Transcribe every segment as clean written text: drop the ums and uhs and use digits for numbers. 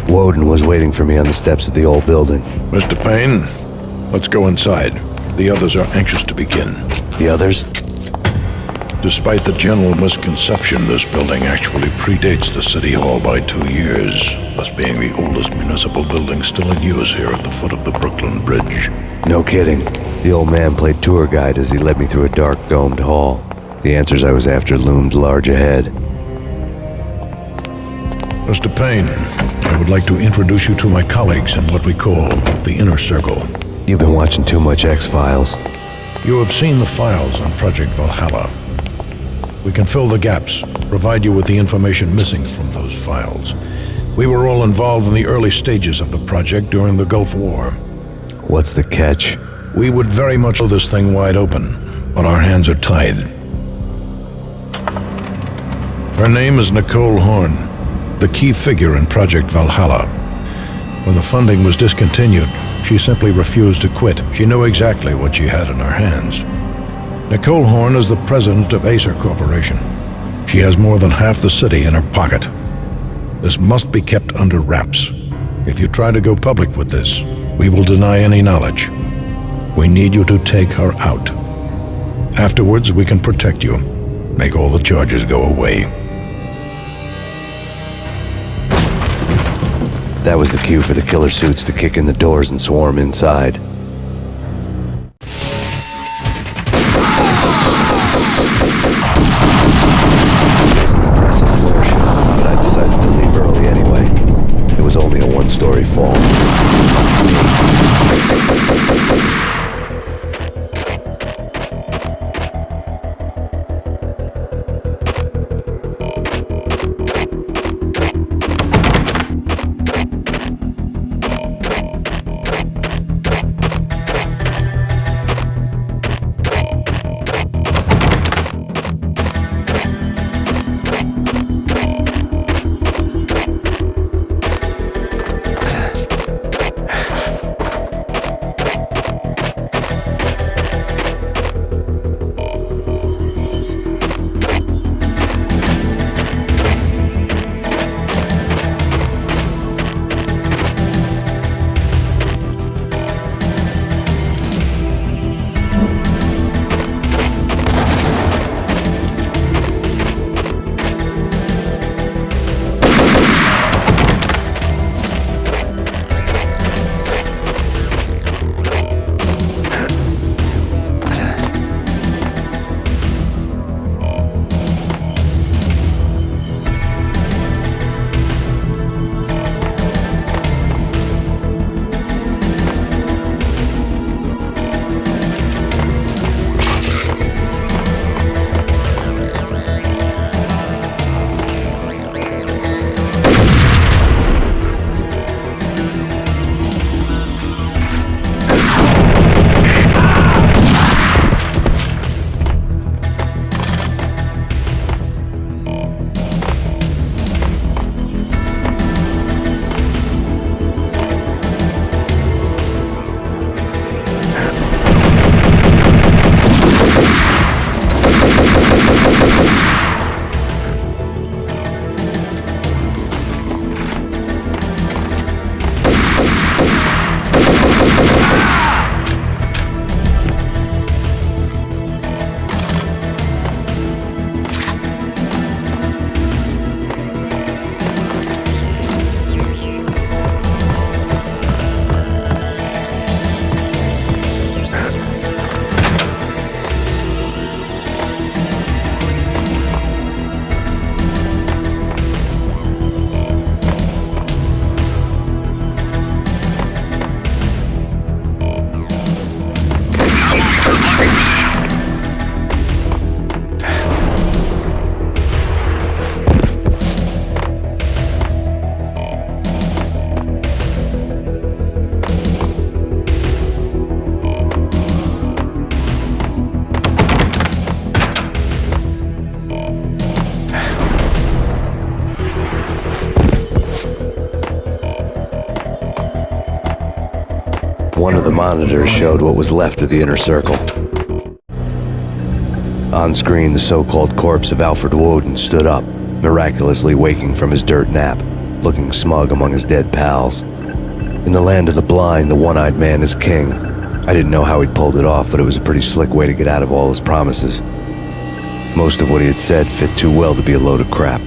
Woden was waiting for me on the steps of the old building. Mr. Payne, let's go inside. The others are anxious to begin. The others? Despite the general misconception, this building actually predates the City Hall by 2 years, thus being the oldest municipal building still in use here at the foot of the Brooklyn Bridge. No kidding. The old man played tour guide as he led me through a dark domed hall. The answers I was after loomed large ahead. Mr. Payne, I would like to introduce you to my colleagues in what we call the Inner Circle. You've been watching too much X-Files. You have seen the files on Project Valhalla. We can fill the gaps, provide you with the information missing from those files. We were all involved in the early stages of the project during the Gulf War. What's the catch? We would very much blow this thing wide open, but our hands are tied. Her name is Nicole Horn, the key figure in Project Valhalla. When the funding was discontinued, she simply refused to quit. She knew exactly what she had in her hands. Nicole Horn is the president of Acer Corporation. She has more than half the city in her pocket. This must be kept under wraps. If you try to go public with this, we will deny any knowledge. We need you to take her out. Afterwards, we can protect you, make all the charges go away. That was the cue for the killer suits to kick in the doors and swarm inside. It was an impressive floor shot, but I decided to leave early anyway. It was only a one-story fall. One of the monitors showed what was left of the Inner Circle. On screen, the so-called corpse of Alfred Woden stood up, miraculously waking from his dirt nap, looking smug among his dead pals. In the land of the blind, the one-eyed man is king. I didn't know how he'd pulled it off, but it was a pretty slick way to get out of all his promises. Most of what he had said fit too well to be a load of crap.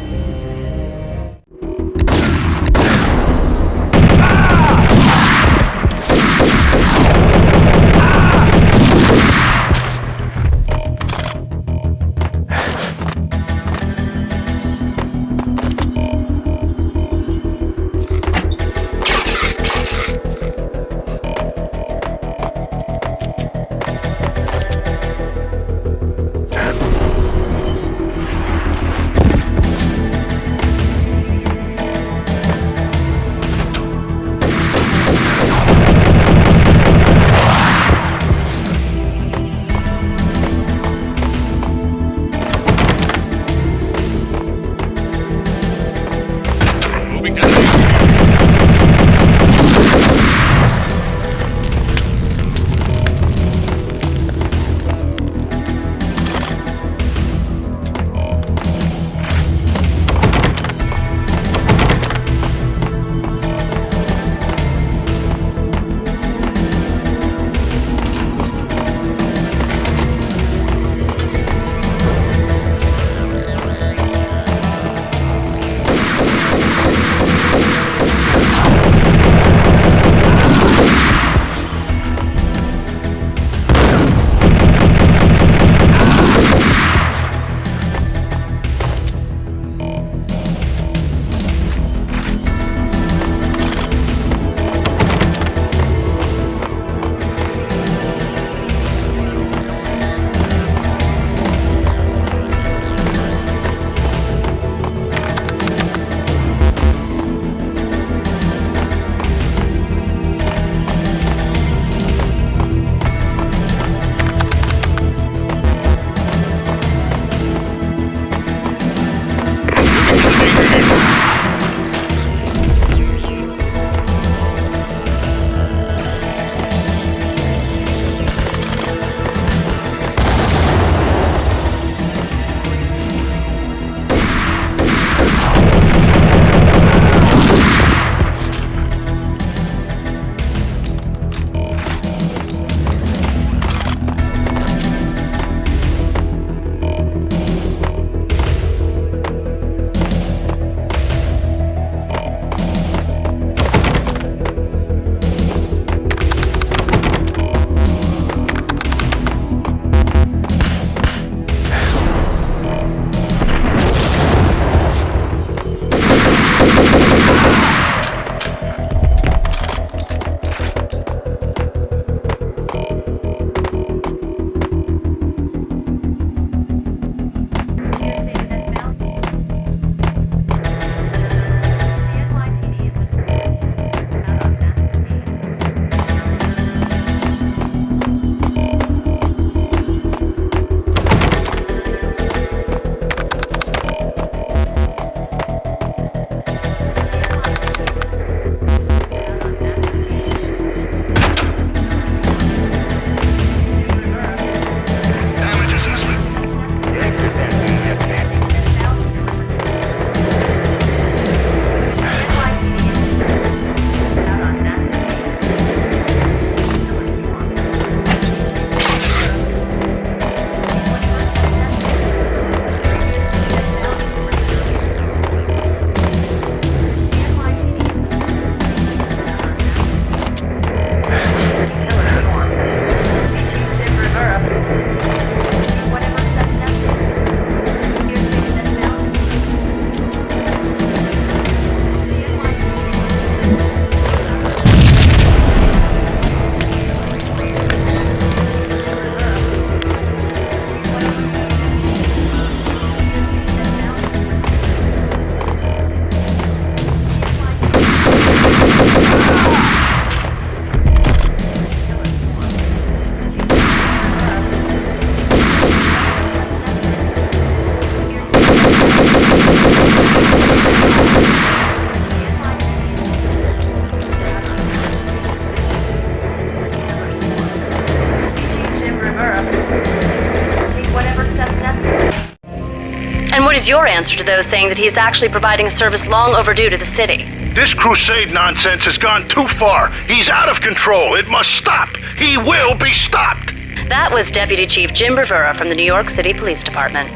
your answer to those saying that he is actually providing a service long overdue to the city? This crusade nonsense has gone too far. He's out of control. It must stop. He will be stopped. That was Deputy Chief Jim Rivera from the New York City Police Department.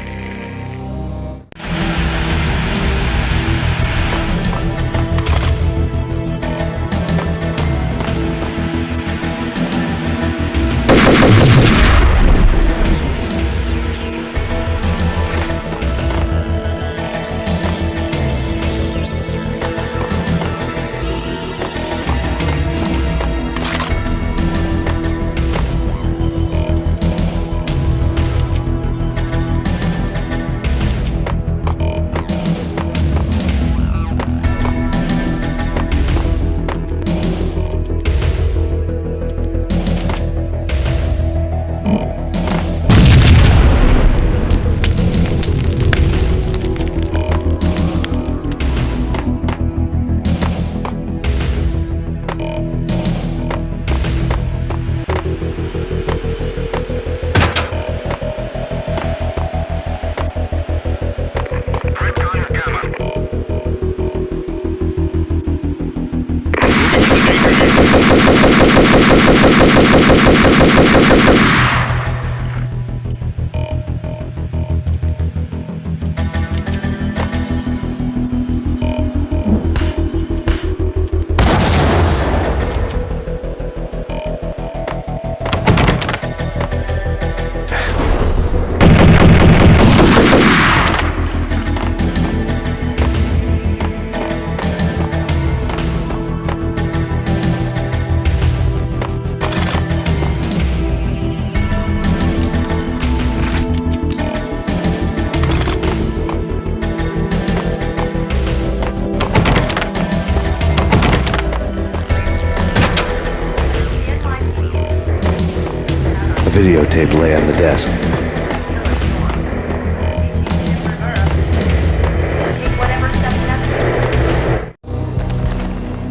Videotape lay on the desk.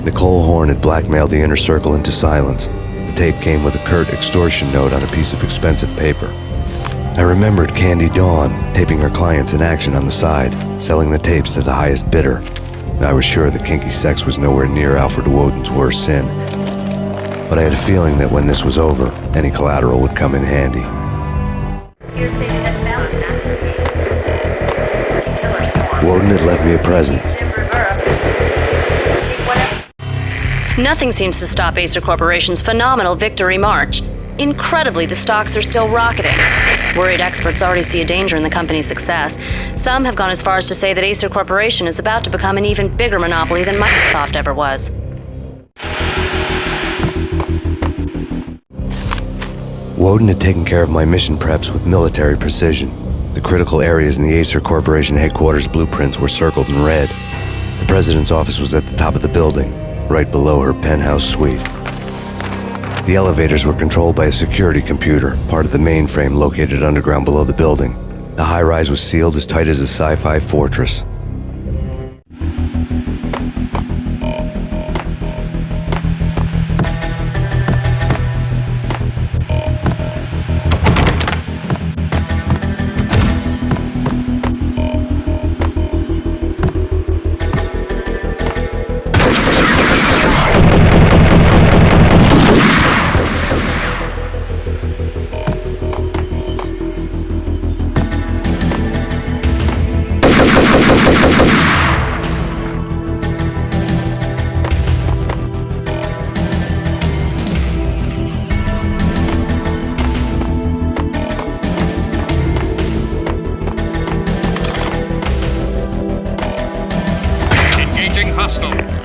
Nicole Horn had blackmailed the inner circle into silence. The tape came with a curt extortion note on a piece of expensive paper. I remembered Candy Dawn taping her clients in action on the side, selling the tapes to the highest bidder. I was sure that kinky sex was nowhere near Alfred Woden's worst sin, but I had a feeling that when this was over, any collateral would come in handy. Woden had left me a present. Nothing seems to stop Acer Corporation's phenomenal victory march. Incredibly, the stocks are still rocketing. Worried experts already see a danger in the company's success. Some have gone as far as to say that Acer Corporation is about to become an even bigger monopoly than Microsoft ever was. Woden had taken care of my mission preps with military precision. The critical areas in the Acer Corporation headquarters blueprints were circled in red. The president's office was at the top of the building, right below her penthouse suite. The elevators were controlled by a security computer, part of the mainframe located underground below the building. The high-rise was sealed as tight as a sci-fi fortress. Move!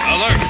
Alert!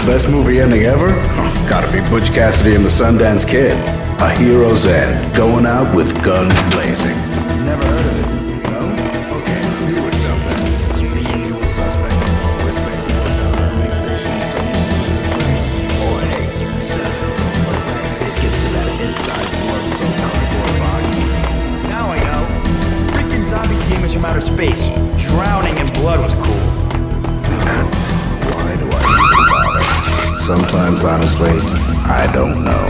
Best movie ending ever? Huh, gotta be Butch Cassidy and the Sundance Kid. A hero's end, going out with guns blazing. Never heard of it, no? Okay, you were stuff then. The usual suspects. West Basin was out of the station, someone loses a slave. Boy, 7. It gets to that inside blood so cardboard box. Now I know. Freaking zombie demons from outer space. Drowning in blood was cool. Why do I even bother? Sometimes, honestly, I don't know.